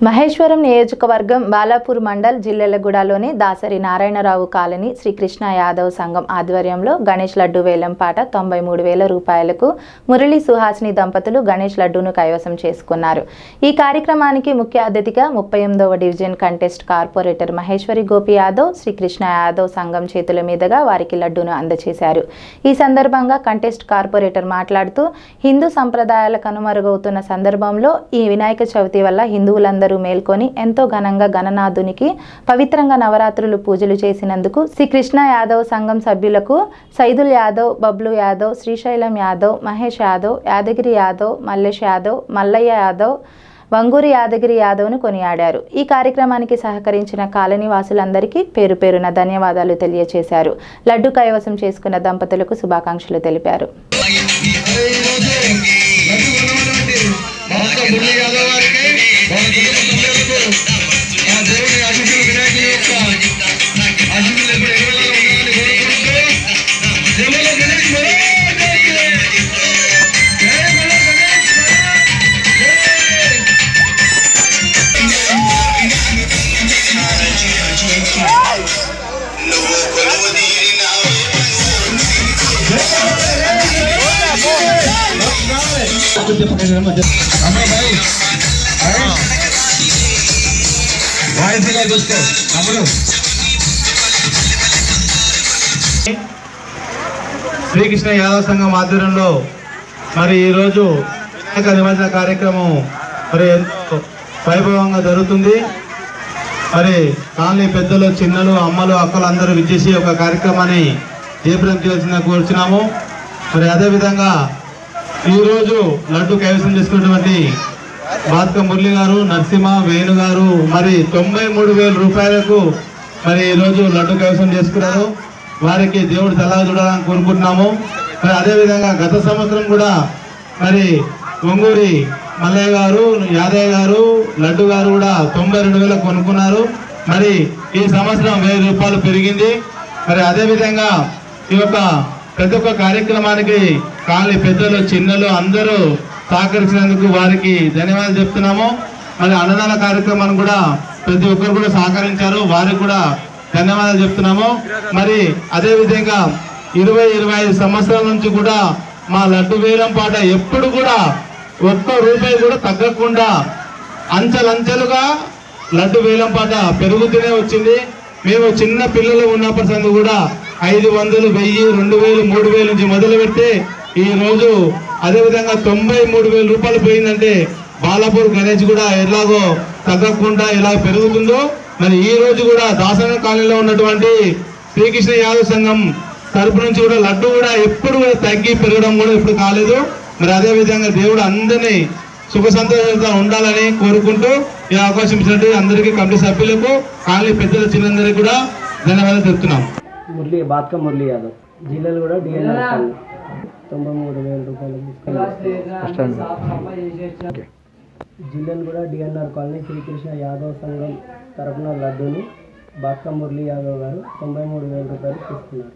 మహేశ్వరం నియోజకవర్గం బాలాపూర్ మండల్ జిల్లెలగూడలోని దాసరి నారాయణరావు కాలనీ శ్రీకృష్ణ యాదవ్ సంఘం ఆధ్వర్యంలో గణేష్ లడ్డు వేలంపాట 93,000 రూపాయలకు మురళీ సుహాసిని దంపతులు గణేష్ లడ్డూను కైవసం చేసుకున్నారు. ఈ కార్యక్రమానికి ముఖ్య అతిథిగా 38వ division contest corporator Maheshwari Gopi Yadav Srikrishna Yadav సంఘం చేతుల మీదుగా వారికి లడ్డూను అందజేశారు. ఈ సందర్భంగా కంటెస్ట్ కార్పొరేటర్ మాట్లాడుతూ హిందూ సంప్రదాయాల కనుమరుగవుతున్న సందర్భంలో ఈ వినాయక చవితి వల్ల హిందువులందరూ మేల్కొని ఎంతో ఘనంగా గణనాథునికి పవిత్రంగా నవరాత్రులు పూజలు చేసినందుకు శ్రీకృష్ణ యాదవ్ సంఘం సభ్యులకు సైదుల్ యాదవ్, బబ్లు యాదవ్, శ్రీశైలం యాదవ్, మహేష్ యాదవ్, యాదగిరి యాదవ్, మల్లేష్ యాదవ్, మల్లయ్య యాదవ్, వంగూరి యాదగిరి యాదవ్ను కొనియాడారు. ఈ కార్యక్రమానికి సహకరించిన కాలనీ వాసులందరికీ పేరు పేరున ధన్యవాదాలు తెలియజేశారు. లడ్డు కైవసం చేసుకున్న దంపతులకు శుభాకాంక్షలు తెలిపారు. శ్రీకృష్ణ యాదవ్ సంఘం ఆధ్వర్యంలో మరి ఈరోజు వినాయక నిమజ్జన కార్యక్రమం మరి ఎంతో వైభవంగా జరుగుతుంది. మరి కాలనీ పెద్దలు, చిన్నలు, అమ్మలు, అక్కలు అందరూ విచ్చేసి ఒక కార్యక్రమాన్ని జయప్రదం చేయాల్సిన కోరుచున్నాము. మరి అదేవిధంగా ఈరోజు లడ్డు కైవసం చేసుకున్నటువంటి బాత్క మురళి గారు, నరసింహ, వేణు గారు మరి 93,000 రూపాయలకు మరి ఈరోజు లడ్డు కైవసం చేసుకున్నారు. వారికి దేవుడు సలహా చూడాలని కోరుకుంటున్నాము. మరి అదేవిధంగా గత సంవత్సరం కూడా మరి వంగూరి మల్లయ్య గారు, యాదయ్య గారు, లడ్డు గారు కూడా 92,000 కొనుక్కున్నారు. మరి ఈ సంవత్సరం 1,000 రూపాయలు పెరిగింది. మరి అదేవిధంగా ఈ యొక్క ప్రతి ఒక్క కార్యక్రమానికి కాలనీ పెద్దలు, చిన్నలు అందరూ సహకరించినందుకు వారికి ధన్యవాదాలు చెప్తున్నాము. మరి అన్నదాన కార్యక్రమాన్ని కూడా ప్రతి ఒక్కరు కూడా సహకరించారు, వారికి కూడా ధన్యవాదాలు చెప్తున్నాము. మరి అదేవిధంగా 20-25 సంవత్సరాల నుంచి కూడా మా లడ్డు వేలం పాట ఎప్పుడు కూడా ఒక్క రూపాయి కూడా తగ్గకుండా అంచెలంచెలుగా లడ్డు వేలం పాట పెరుగుతూనే వచ్చింది. మేము చిన్న పిల్లలు ఉన్నప్పటి కూడా 500, 1000, 2000, 3000 నుంచి మొదలు పెడితే ఈ రోజు అదేవిధంగా 93,000 రూపాయలు పోయిందంటే బాలాపూర్ గణేష్ కూడా ఎలాగో తగ్గకుండా ఎలా పెరుగుతుందో మరి ఈ రోజు కూడా దాసన కాలనీలో ఉన్నటువంటి శ్రీకృష్ణ యాదవ్ సంఘం తరపు నుంచి కూడా లడ్డు కూడా ఎప్పుడు కూడా తగ్గి పెరగడం కూడా ఎప్పుడు కాలేదు. మరి అదేవిధంగా దేవుడు అందరినీ సుఖ సంతోషంగా ఉండాలని కోరుకుంటూ ఈ అవకాశం ఇచ్చినట్టు అందరికీ కమిటీ సభ్యులకు, కాలనీ పెద్దల, చిన్నందరికీ కూడా ధన్యవాదాలు చెప్తున్నాం. బాత్క మురళి యాదవ్ జిల్లాలో కూడా డిఎన్ఆర్ 93,000 రూపాయలు జిల్లాలో కూడా డిఎన్ఆర్ కాలనీ శ్రీకృష్ణ యాదవ్ సంఘం తరఫున లడ్డూని బాత్క మురళి యాదవ్ గారు 93,000 రూపాయలు తీసుకున్నారు.